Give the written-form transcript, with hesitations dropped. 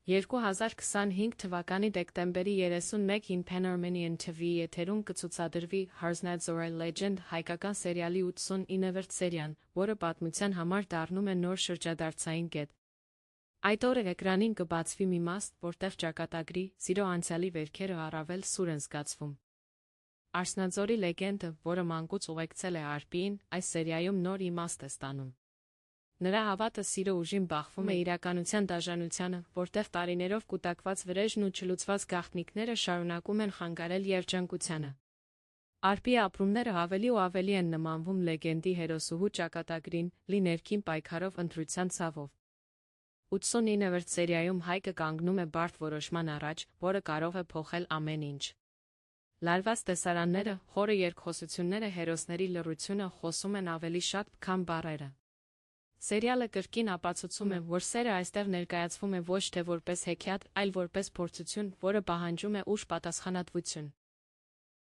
2025 թվականի դեկտեմբերի 31-ին Pan-Armenian TV եթերում կցուցադրվի Harzhnadzor Legend հայկական սերիալի 89-րդ սերիան, որը պատմության համար դառնում է նոր շրջադարձային կետ։ Այդ օրը էկրանին կբացվի մի մաս, որտեղ ճակատագրի, սիրո անցյալի վերքերը առավել սուր են զգացվում։ Harzhnadzori լեգենդը, որը մանկուց ուղեկցել է Արպիին, այս սերիայում նոր իմաստ է ստանում։ Նրա հավատը սիրո ուժին բախվում է իրականության դաժանությանը, որտեղ տարիներով կուտակված վրեժն ու չլուծված գաղտնիքները շարունակում են խանգարել երջանկությանը։ Արպիի ապրումները ավելի ու ավելի են նմանվում լեգենդի հերոսուհու ճակատագրին, լի ներքին պայքարով ընտրության ցավով։ 89-րդ սերիայում Հայկը կանգնում է բարդ որոշման առաջ, որը կարող է փոխել ամեն ինչ։ Լարված տեսարանները, խորը երկխոսությունները հերոսների լռությունը խոսում են ավելի շատ, քան բառերը։ Սերիալը կրկին ապացուցում է, որ սերը այստեղ ներկայացվում է ոչ թե որպես հեքիաթ, այլ որպես փորձություն, որը պահանջում է ուժ պատասխանատվություն։